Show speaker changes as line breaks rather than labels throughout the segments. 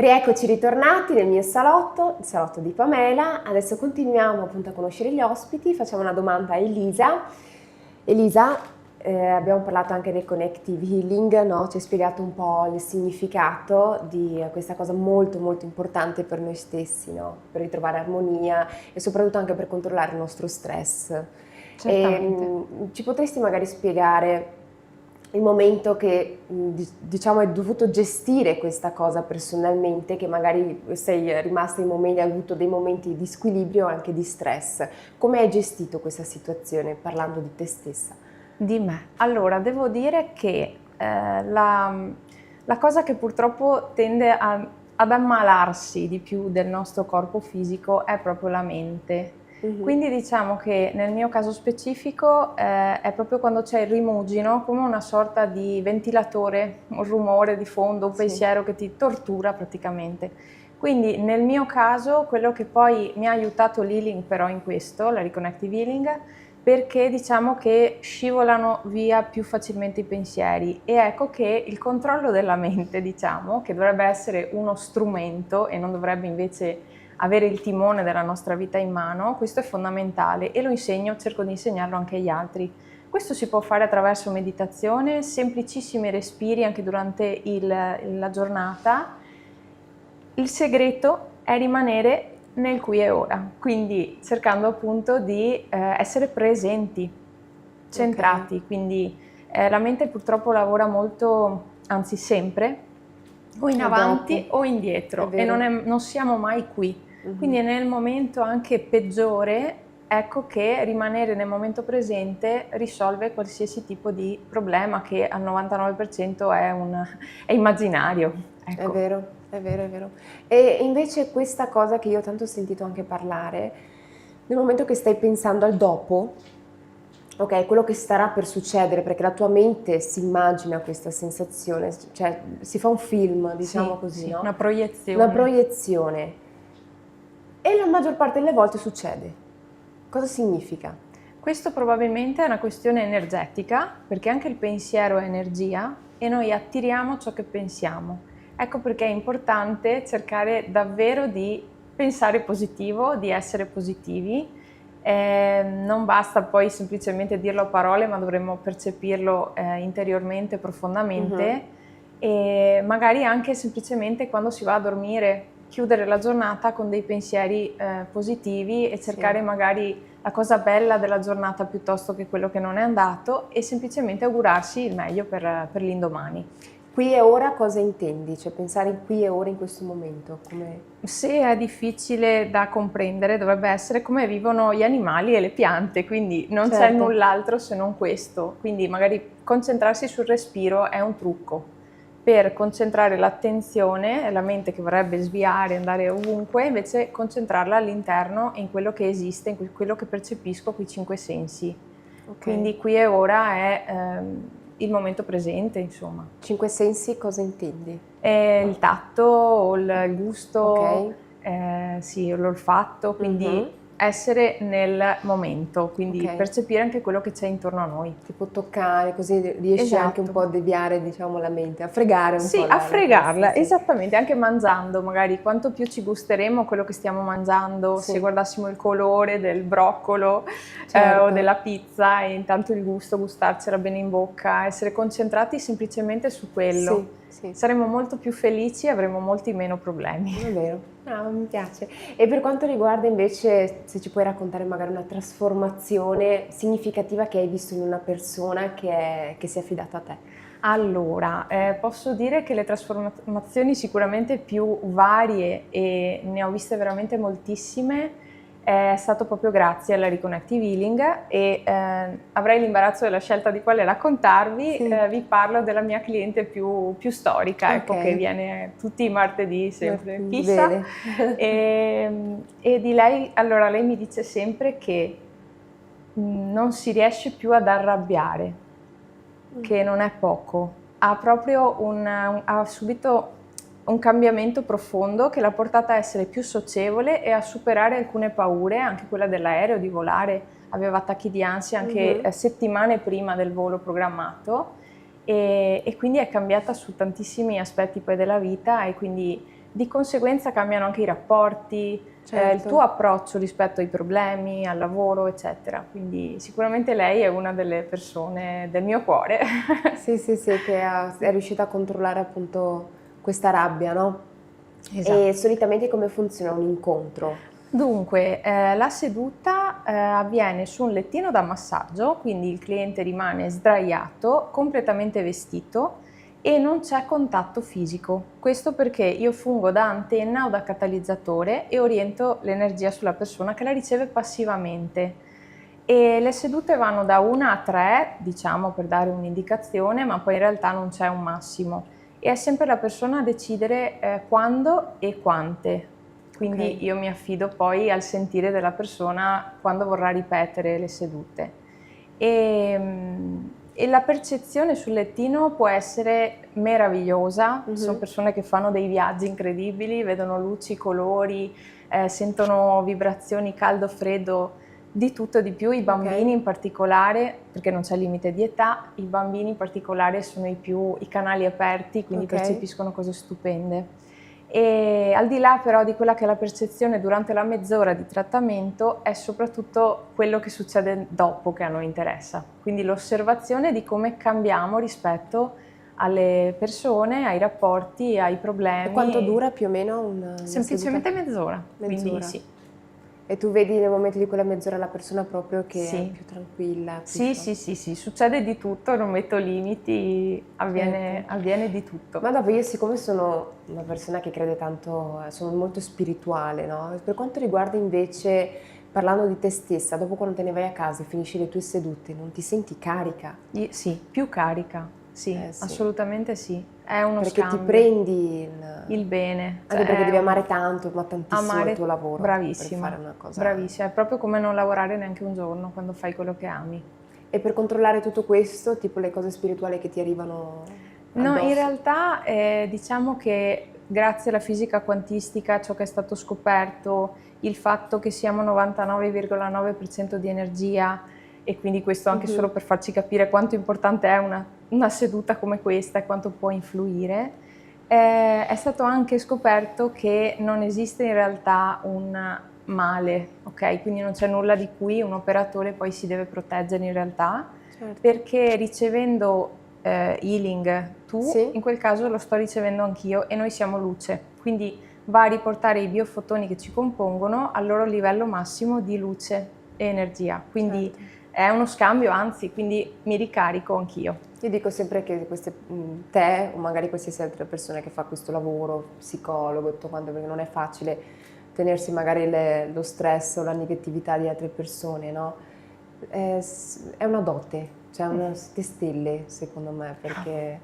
Rieccoci ritornati nel mio salotto, il salotto di Pamela. Adesso continuiamo appunto a conoscere gli ospiti. Facciamo una domanda a Elisa. Elisa, abbiamo parlato anche del connective healing, no? Ci hai spiegato un po' il significato di questa cosa molto molto importante per noi stessi, no? Per ritrovare armonia e soprattutto anche per controllare il nostro stress.
Certamente.
Ci potresti magari spiegare il momento che diciamo hai dovuto gestire questa cosa personalmente, che magari sei rimasta in momenti, hai avuto dei momenti di squilibrio o anche di stress. Come hai gestito questa situazione parlando di te stessa?
Di me. Allora, devo dire che la cosa che purtroppo tende ad ammalarsi di più del nostro corpo fisico è proprio la mente. Quindi diciamo che nel mio caso specifico è proprio quando c'è il rimugino, come una sorta di ventilatore, un rumore di fondo, un pensiero che ti tortura praticamente. Quindi nel mio caso quello che poi mi ha aiutato l'healing però in questo, la Reconnective Healing, perché diciamo che scivolano via più facilmente i pensieri e ecco che il controllo della mente, diciamo, che dovrebbe essere uno strumento e non dovrebbe invece avere il timone della nostra vita in mano, questo è fondamentale e lo insegno, cerco di insegnarlo anche agli altri. Questo si può fare attraverso meditazione, semplicissimi respiri anche durante la giornata. Il segreto è rimanere nel qui e ora, quindi cercando appunto di essere presenti, centrati,
Ok.
quindi la mente purtroppo lavora molto, anzi sempre, o in
E
avanti
dopo?
o
È
indietro e
vero.
non siamo mai qui. Quindi nel momento anche peggiore, ecco che rimanere nel momento presente risolve qualsiasi tipo di problema che al 99% è immaginario.
È
Ecco.
vero, è vero, è vero. E invece questa cosa che io tanto ho sentito anche parlare, nel momento che stai pensando al dopo, ok, quello che starà per succedere, perché la tua mente si immagina questa sensazione, cioè si fa un film, diciamo
Sì,
così,
sì,
no?
una
Una
proiezione.
proiezione. E la maggior parte delle volte succede. Cosa significa?
Questo probabilmente è una questione energetica, perché anche il pensiero è energia e noi attiriamo ciò che pensiamo. Ecco perché è importante cercare davvero di pensare positivo, di essere positivi. Non basta poi semplicemente dirlo a parole, ma dovremmo percepirlo interiormente,
Mhm.
profondamente e magari anche semplicemente quando si va a dormire, chiudere la giornata con dei pensieri positivi e
Sì.
cercare magari la cosa bella della giornata piuttosto che quello che non è andato e semplicemente augurarsi il meglio per l'indomani.
Qui e ora cosa intendi? Cioè pensare in qui e ora in questo momento, come...
Se è difficile da comprendere, dovrebbe essere come vivono gli animali e le piante, quindi non c'è
Certo.
null'altro se non questo. Quindi magari concentrarsi sul respiro è un trucco per concentrare l'attenzione, la mente che vorrebbe sviare, andare ovunque, invece concentrarla all'interno in quello che esiste, in quello che percepisco con i cinque sensi.
Ok.
Quindi qui e ora è il momento presente, insomma.
Cinque sensi cosa intendi?
Il tatto, il
Ok.
gusto, sì, l'olfatto,
Mhm.
quindi essere nel momento,
Ok.
quindi percepire anche quello che c'è intorno a noi.
Tipo toccare, così riesci anche un
Esatto.
po' a deviare, diciamo, la mente, a fregare un po'
Sì, a
la testa,
fregarla,
sì.
esattamente, anche mangiando, magari quanto più ci gusteremo quello che stiamo mangiando, se
Sì,
guardassimo il colore del broccolo o
certo.
della pizza e intanto il gusto, gustarcela bene in bocca, essere concentrati semplicemente su quello.
Sì, sì.
Saremo molto più felici e avremo molti meno problemi.
È vero, mi piace. E per quanto riguarda invece, se ci puoi raccontare magari una trasformazione significativa che hai visto in una persona che si è affidata a te.
Allora, posso dire che le trasformazioni sicuramente più varie e ne ho viste veramente moltissime, è stato proprio grazie alla Reconnective Healing e avrei l'imbarazzo della scelta di quale raccontarvi,
Sì,
vi parlo della mia cliente più storica,
ok.
ecco, che viene tutti i martedì sempre fissa
Bene.
e di lei, allora lei mi dice sempre che non si riesce più ad arrabbiare, che non è poco. Ha proprio ha subito un cambiamento profondo che l'ha portata a essere più socievole e a superare alcune paure, anche quella dell'aereo, di volare. Aveva attacchi di ansia anche
Mhm.
settimane prima del volo programmato e quindi è cambiata su tantissimi aspetti poi della vita e quindi di conseguenza cambiano anche i rapporti, il tuo approccio rispetto ai problemi, al lavoro, eccetera. Quindi sicuramente lei è una delle persone del mio cuore.
Sì, che è riuscita a controllare appunto questa rabbia, no?
Esatto.
E solitamente come funziona un incontro?
Dunque, la seduta avviene su un lettino da massaggio, quindi il cliente rimane sdraiato, completamente vestito e non c'è contatto fisico. Questo perché io fungo da antenna o da catalizzatore e oriento l'energia sulla persona che la riceve passivamente. E le sedute vanno da 1 a 3, diciamo, per dare un'indicazione, ma poi in realtà non c'è un massimo. E è sempre la persona a decidere quando e quante. Quindi io mi affido poi al sentire della persona quando vorrà ripetere le sedute. E la percezione sul lettino può essere meravigliosa, sono persone che fanno dei viaggi incredibili, vedono luci, colori, sentono vibrazioni caldo, freddo, di tutto e di più. I bambini in particolare, perché non c'è limite di età, i bambini in particolare sono i canali aperti, quindi percepiscono cose stupende. E al di là però di quella che è la percezione durante la mezz'ora di trattamento, è soprattutto quello che succede dopo che a noi interessa. Quindi l'osservazione di come cambiamo rispetto alle persone, ai rapporti, ai problemi.
E quanto dura più o meno una
semplicemente mezz'ora. Quindi sì.
E tu vedi nel momento di quella mezz'ora la persona proprio che è più tranquilla?
Sì, succede di tutto, non metto limiti, avviene di tutto.
Ma dopo io, siccome sono una persona che crede tanto, sono molto spirituale, no? Per quanto riguarda invece, parlando di te stessa, dopo quando te ne vai a casa e finisci le tue sedute, non ti senti carica?
Sì, più carica, sì, assolutamente sì. È uno
perché
scambio.
Ti prendi
il bene.
Anche perché devi amare tanto, ma tantissimo il tuo lavoro.
Bravissima,
per fare una cosa.
Bravissima, è proprio come non lavorare neanche un giorno quando fai quello che ami.
E per controllare tutto questo, tipo le cose spirituali che ti arrivano addosso?
No, in realtà diciamo che grazie alla fisica quantistica, ciò che è stato scoperto, il fatto che siamo 99,9% di energia, e quindi questo anche solo per farci capire quanto importante è una seduta come questa e quanto può influire, è stato anche scoperto che non esiste in realtà un male, ok? Quindi non c'è nulla di cui un operatore poi si deve proteggere in realtà, perché ricevendo healing in quel caso lo sto ricevendo anch'io e noi siamo luce, quindi va a riportare i biofotoni che ci compongono al loro livello massimo di luce e energia, quindi è uno scambio, anzi, quindi mi ricarico anch'io.
Io dico sempre che te o magari qualsiasi altra persona che fa questo lavoro, psicologo e tutto quanto, perché non è facile tenersi magari lo stress o la negatività di altre persone, no? È una dote, cioè siete stelle secondo me, perché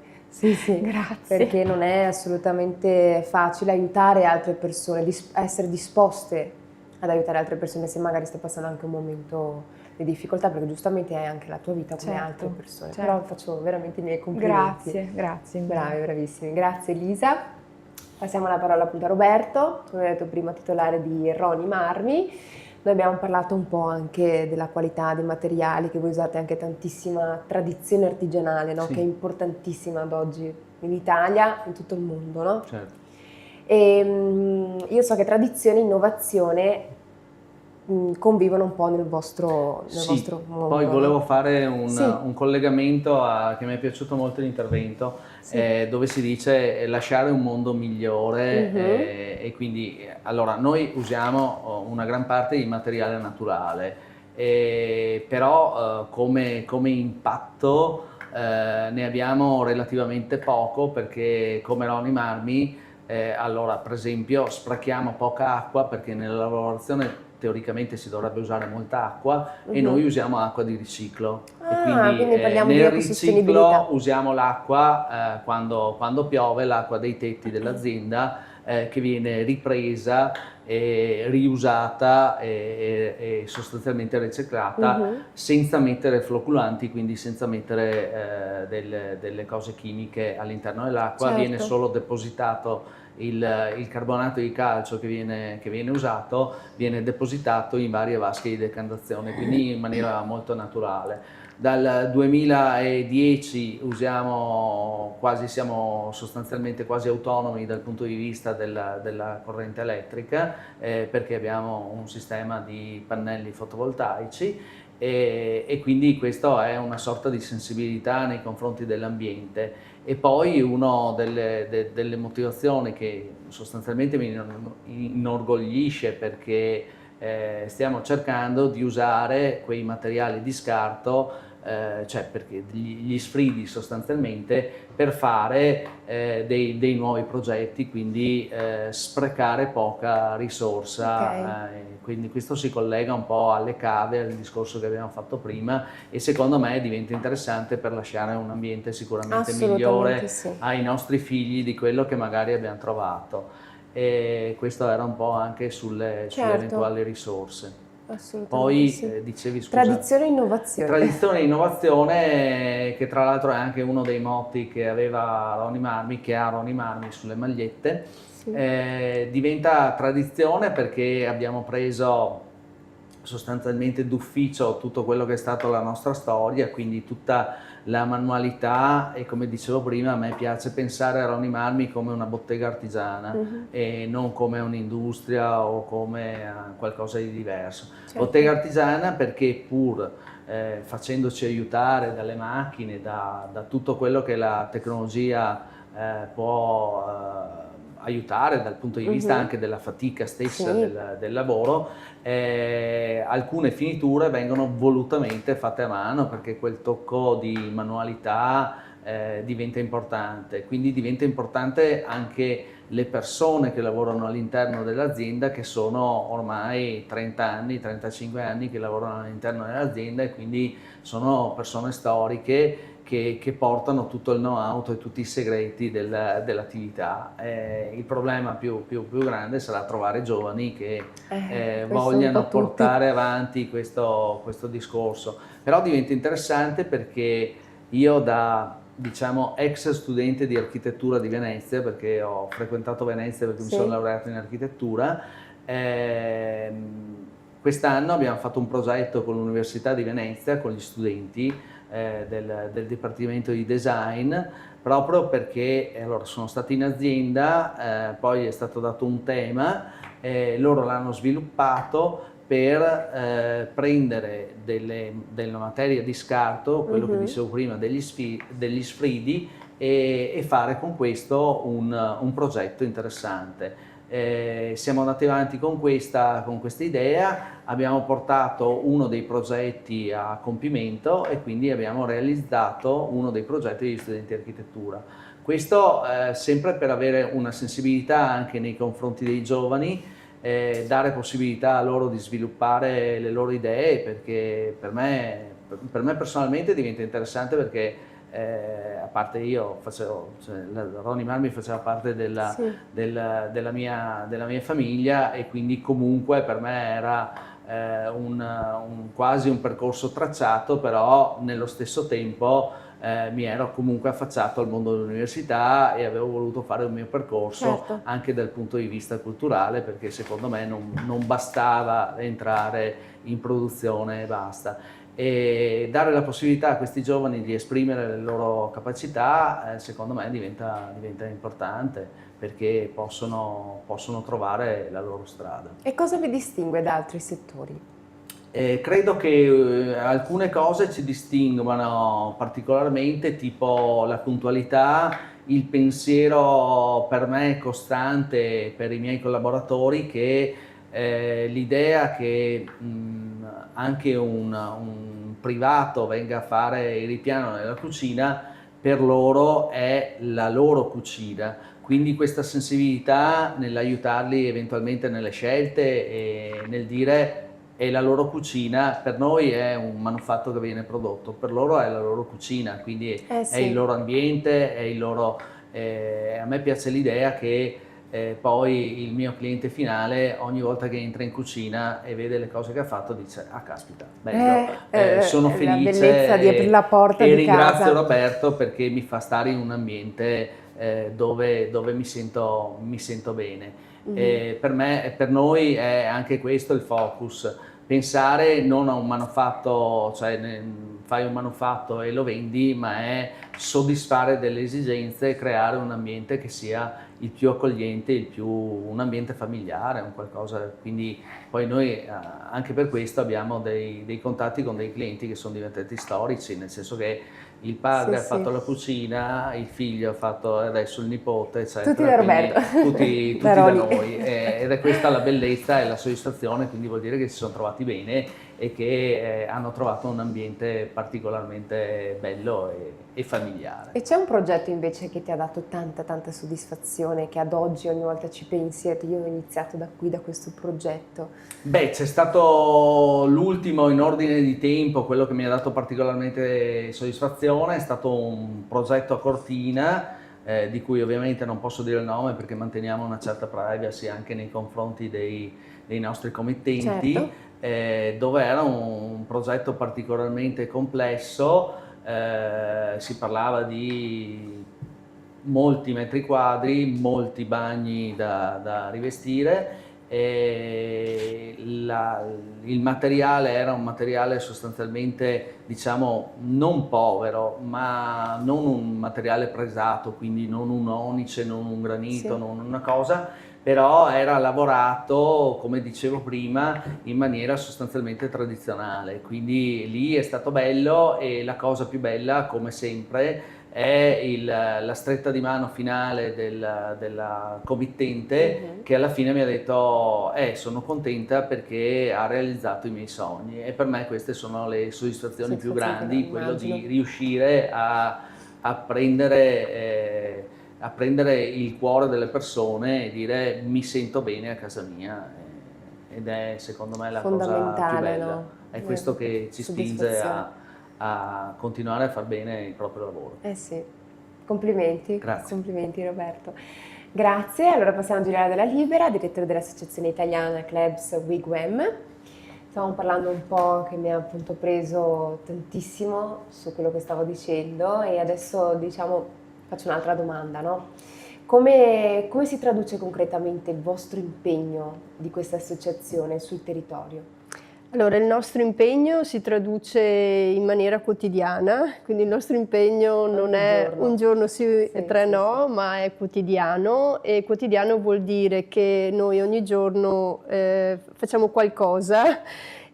Grazie.
perché non è assolutamente facile aiutare altre persone, essere disposte ad aiutare altre persone se magari stai passando anche un momento di difficoltà, perché giustamente hai anche la tua vita come altre persone. Però faccio veramente i miei complimenti.
Grazie.
Bravi, bravissimi. Grazie Elisa. Passiamo la parola appunto a Roberto, come ho detto prima, titolare di Roni Marmi. Noi abbiamo parlato un po' anche della qualità dei materiali, che voi usate anche tantissima tradizione artigianale, no? Che è importantissima ad oggi in Italia, in tutto il mondo, no?
Certo.
E io so che tradizione e innovazione convivono un po' nel vostro mondo.
Poi volevo fare un collegamento che mi è piaciuto molto l'intervento, dove si dice lasciare un mondo migliore, e quindi allora noi usiamo una gran parte di materiale naturale, però come impatto ne abbiamo relativamente poco, perché come Roni Marmi allora per esempio sprechiamo poca acqua, perché nella lavorazione teoricamente si dovrebbe usare molta acqua, e noi usiamo acqua di riciclo, e quindi
parliamo di
nel
ecosostenibilità.
riciclo usiamo l'acqua quando piove, l'acqua dei tetti dell'azienda, che viene ripresa e riusata e sostanzialmente riciclata, senza mettere floculanti, quindi senza mettere delle cose chimiche all'interno dell'acqua. Viene solo depositato il carbonato di calcio che viene usato, viene depositato in varie vasche di decantazione, quindi in maniera molto naturale. Dal 2010 siamo sostanzialmente quasi autonomi dal punto di vista della corrente elettrica, perché abbiamo un sistema di pannelli fotovoltaici e quindi questo è una sorta di sensibilità nei confronti dell'ambiente. E poi una delle motivazioni che sostanzialmente mi inorgoglisce, perché stiamo cercando di usare quei materiali di scarto, cioè perché gli sfridi sostanzialmente, per fare dei nuovi progetti, quindi sprecare poca risorsa. Quindi questo si collega un po' alle cave, al discorso che abbiamo fatto prima, e secondo me diventa interessante per lasciare un ambiente sicuramente migliore ai nostri figli di quello che magari abbiamo trovato. E questo era un po' anche sulle eventuali risorse. Poi dicevi, scusa,
tradizione e innovazione.
Tradizione e innovazione, che tra l'altro è anche uno dei motti che aveva Ronnie Marmi, che ha Ronnie Marmi sulle magliette. Diventa tradizione perché abbiamo preso sostanzialmente d'ufficio tutto quello che è stata la nostra storia, quindi tutta la manualità, e come dicevo prima, a me piace pensare a Ronnie Marmi come una bottega artigiana e non come un'industria o come qualcosa di diverso. Bottega artigiana perché pur facendoci aiutare dalle macchine, da tutto quello che la tecnologia può aiutare dal punto di vista anche della fatica stessa del lavoro, alcune finiture vengono volutamente fatte a mano, perché quel tocco di manualità diventa importante. Quindi diventa importante anche le persone che lavorano all'interno dell'azienda, che sono ormai 30 anni, 35 anni che lavorano all'interno dell'azienda, e quindi sono persone storiche che portano tutto il know-how e tutti i segreti dell'attività. Il problema più grande sarà trovare giovani che vogliano portare avanti questo discorso. Però diventa interessante perché io, da ex studente di architettura di Venezia, perché ho frequentato Venezia perché mi sono laureato in architettura, quest'anno abbiamo fatto un progetto con l'Università di Venezia, con gli studenti del Dipartimento di Design, proprio perché sono stati in azienda, poi è stato dato un tema, loro l'hanno sviluppato per prendere della materia di scarto, quello che dicevo prima, degli sfridi, e fare con questo un progetto interessante. Siamo andati avanti con questa idea, abbiamo portato uno dei progetti a compimento e quindi abbiamo realizzato uno dei progetti degli studenti di architettura. Questo sempre per avere una sensibilità anche nei confronti dei giovani, dare possibilità a loro di sviluppare le loro idee, perché per me personalmente diventa interessante, perché a parte io Ronnie Marmi faceva parte della mia famiglia, e quindi comunque per me era quasi un percorso tracciato, però nello stesso tempo mi ero comunque affacciato al mondo dell'università e avevo voluto fare un mio percorso anche dal punto di vista culturale, perché secondo me non bastava entrare in produzione e basta. E dare la possibilità a questi giovani di esprimere le loro capacità, secondo me diventa importante, perché possono trovare la loro strada.
E cosa vi distingue da altri settori?
Credo che alcune cose ci distinguono particolarmente, tipo la puntualità, il pensiero per me costante, per i miei collaboratori, che l'idea che anche un privato venga a fare il ripiano nella cucina, per loro è la loro cucina. Quindi questa sensibilità nell'aiutarli eventualmente nelle scelte e nel dire è la loro cucina, per noi è un manufatto che viene prodotto, per loro è la loro cucina, quindi è il loro ambiente, è il loro... a me piace l'idea che poi il mio cliente finale, ogni volta che entra in cucina e vede le cose che ha fatto, dice: ah, caspita, bello, sono felice,
la bellezza di aprire la porta
e
di
ringrazio
casa.
Roberto perché mi fa stare in un ambiente dove mi sento bene. Per noi è anche questo il focus. pensare non a un manufatto, cioè fai un manufatto e lo vendi, ma è soddisfare delle esigenze e creare un ambiente che sia il più accogliente, un ambiente familiare, un qualcosa. Quindi poi noi anche per questo abbiamo dei contatti con dei clienti che sono diventati storici, nel senso che il padre ha fatto la cucina, il figlio ha fatto adesso il nipote, eccetera.
Tutti da Roberto.
Tutti da noi. Ed è questa la bellezza e la soddisfazione, quindi vuol dire che si sono trovati bene e che hanno trovato un ambiente particolarmente bello e familiare.
E c'è un progetto invece che ti ha dato tanta soddisfazione, che ad oggi ogni volta ci pensi e io ho iniziato da questo progetto?
Beh, c'è stato l'ultimo in ordine di tempo, quello che mi ha dato particolarmente soddisfazione, è stato un progetto a Cortina, di cui ovviamente non posso dire il nome perché manteniamo una certa privacy anche nei confronti dei nostri committenti,
certo.
Dove era un progetto particolarmente complesso, si parlava di molti metri quadri, molti bagni da rivestire. Il materiale era un materiale sostanzialmente, diciamo, non povero, ma non un materiale presato, quindi non un onice, non un granito, non una cosa, però era lavorato, come dicevo prima, in maniera sostanzialmente tradizionale. Quindi lì è stato bello, e la cosa più bella, come sempre, è la stretta di mano finale della committente, che alla fine mi ha detto sono contenta perché ha realizzato i miei sogni, e per me queste sono le soddisfazioni più grandi, quello di riuscire a prendere il cuore delle persone e dire mi sento bene a casa mia, ed è secondo me la cosa più bella, no? È questo che ci spinge a continuare a far bene il proprio lavoro.
Sì, complimenti.
Grazie.
Complimenti Roberto. Grazie, allora passiamo a Giuliana Della Libera, direttore dell'Associazione Italiana Clubs Wigwam. Stavamo parlando un po', che mi ha appunto preso tantissimo su quello che stavo dicendo, e adesso diciamo faccio un'altra domanda, no? Come si traduce concretamente il vostro impegno di questa associazione sul territorio?
Allora, il nostro impegno si traduce in maniera quotidiana, quindi il nostro impegno non è un giorno sì e tre no, ma è quotidiano, e quotidiano vuol dire che noi ogni giorno facciamo qualcosa,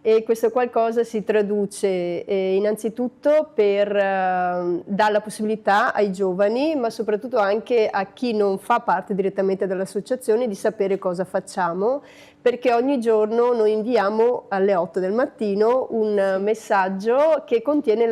e questo qualcosa si traduce innanzitutto per dare la possibilità ai giovani, ma soprattutto anche a chi non fa parte direttamente dell'associazione, di sapere cosa facciamo, perché ogni giorno noi inviamo alle 8 del mattino un messaggio che contiene un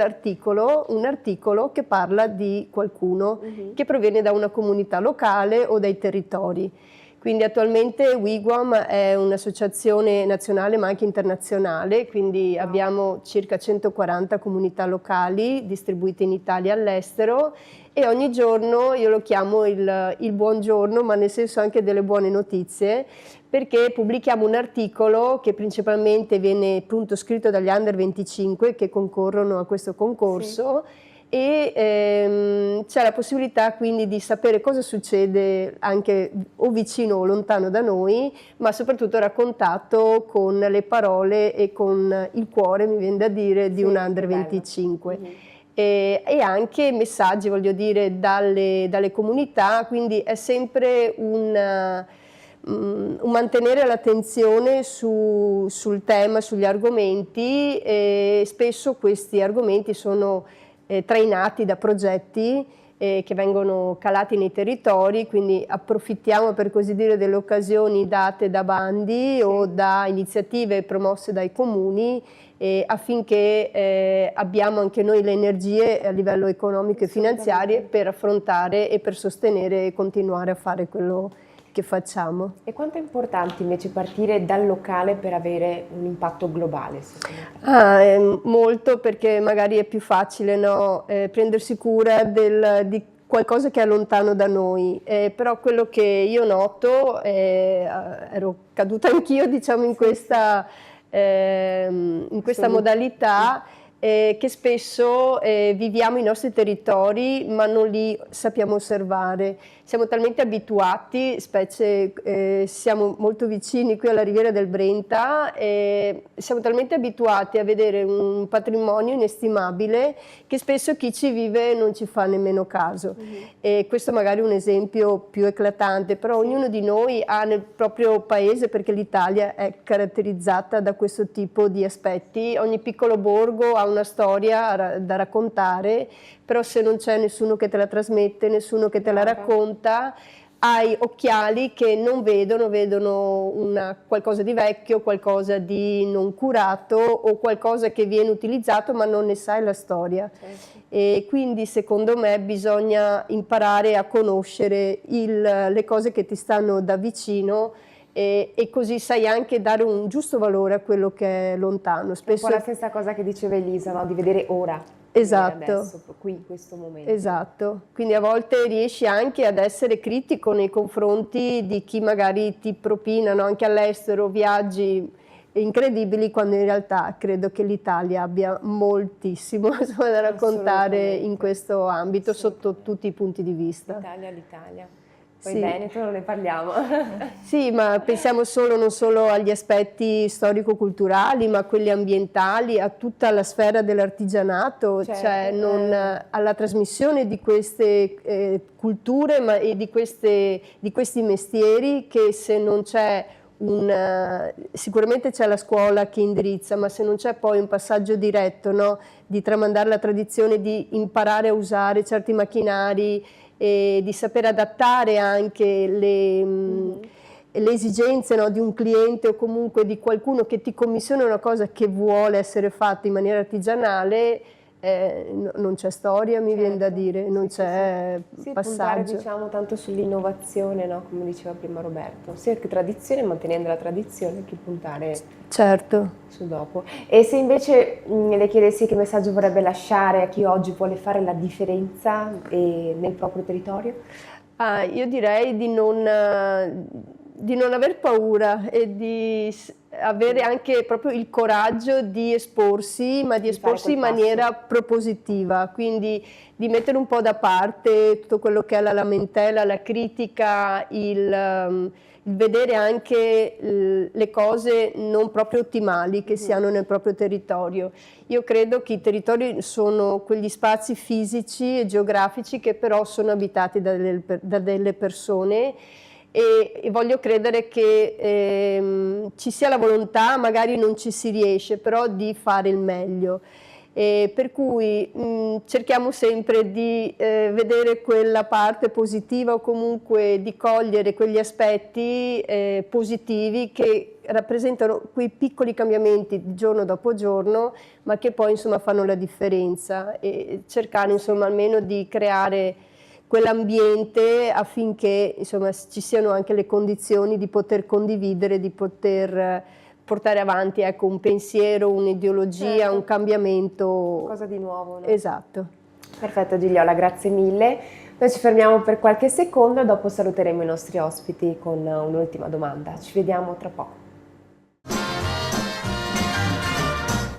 articolo che parla di qualcuno che proviene da una comunità locale o dai territori. Quindi attualmente Wigwam è un'associazione nazionale ma anche internazionale, quindi abbiamo circa 140 comunità locali distribuite in Italia e all'estero, e ogni giorno io lo chiamo il buongiorno, ma nel senso anche delle buone notizie, perché pubblichiamo un articolo che principalmente viene appunto scritto dagli under 25 che concorrono a questo concorso. Sì. E c'è la possibilità quindi di sapere cosa succede anche o vicino o lontano da noi, ma soprattutto raccontato con le parole e con il cuore, mi viene da dire, di un under 25. E anche messaggi, voglio dire, dalle comunità, quindi è sempre un mantenere l'attenzione sul tema, sugli argomenti, e spesso questi argomenti sono trainati da progetti che vengono calati nei territori, quindi approfittiamo, per così dire, delle occasioni date da bandi o da iniziative promosse dai comuni, affinché abbiamo anche noi le energie a livello economico e finanziario per affrontare e per sostenere e continuare a fare quello che facciamo.
E quanto è importante invece partire dal locale per avere un impatto globale?
Molto, perché magari è più facile, no? Prendersi cura di qualcosa che è lontano da noi, però quello che io noto, ero caduta anch'io, diciamo, in questa modalità, che spesso viviamo i nostri territori ma non li sappiamo osservare. siamo talmente abituati, specie siamo molto vicini qui alla Riviera del Brenta, siamo talmente abituati a vedere un patrimonio inestimabile che spesso chi ci vive non ci fa nemmeno caso. E questo magari è un esempio più eclatante, però ognuno di noi ha nel proprio paese, perché l'Italia è caratterizzata da questo tipo di aspetti, ogni piccolo borgo ha una storia da raccontare, però se non c'è nessuno che te la trasmette, nessuno che te la racconta, hai occhiali che non vedono, qualcosa di vecchio, qualcosa di non curato o qualcosa che viene utilizzato ma non ne sai la storia. Certo. E quindi secondo me bisogna imparare a conoscere le cose che ti stanno da vicino e così sai anche dare un giusto valore a quello che è lontano.
Spesso è un po' la stessa cosa che diceva Elisa, no? Di vedere ora.
Esatto.
Adesso, qui, in questo momento.
Esatto, quindi a volte riesci anche ad essere critico nei confronti di chi magari ti propina, no? Anche all'estero, viaggi incredibili, quando in realtà credo che l'Italia abbia moltissimo da raccontare in questo ambito sotto tutti i punti di vista.
L'Italia. Poi Veneto non ne parliamo.
Sì, ma pensiamo non solo agli aspetti storico-culturali, ma a quelli ambientali, a tutta la sfera dell'artigianato, certo, cioè alla trasmissione di queste culture e di questi mestieri che se non c'è sicuramente c'è la scuola che indirizza, ma se non c'è poi un passaggio diretto, no? Di tramandare la tradizione, di imparare a usare certi macchinari, e di saper adattare anche le esigenze, no, di un cliente o comunque di qualcuno che ti commissiona una cosa che vuole essere fatta in maniera artigianale, non c'è storia, mi viene da dire, non c'è passaggio.
Puntare, diciamo, tanto sull'innovazione, no? Come diceva prima Roberto, sia che tradizione, mantenendo la tradizione, che puntare su dopo. E se invece le chiedessi che messaggio vorrebbe lasciare a chi oggi vuole fare la differenza nel proprio territorio?
Io direi di non aver paura e di avere anche proprio il coraggio di esporsi, ma di esporsi in maniera propositiva, quindi di mettere un po' da parte tutto quello che è la lamentela, la critica, il vedere anche le cose non proprio ottimali che si hanno nel proprio territorio. Io credo che i territori sono quegli spazi fisici e geografici che però sono abitati da delle persone, e voglio credere che ci sia la volontà, magari non ci si riesce, però di fare il meglio. Per cui cerchiamo sempre di vedere quella parte positiva o comunque di cogliere quegli aspetti positivi che rappresentano quei piccoli cambiamenti di giorno dopo giorno, ma che poi insomma fanno la differenza, e cercare insomma almeno di creare quell'ambiente affinché insomma ci siano anche le condizioni di poter condividere, di poter portare avanti, ecco, un pensiero, un'ideologia, certo, un cambiamento.
Qualcosa di nuovo, no?
Esatto.
Perfetto Gigliola, grazie mille. Noi ci fermiamo per qualche secondo e dopo saluteremo i nostri ospiti con un'ultima domanda. Ci vediamo tra poco.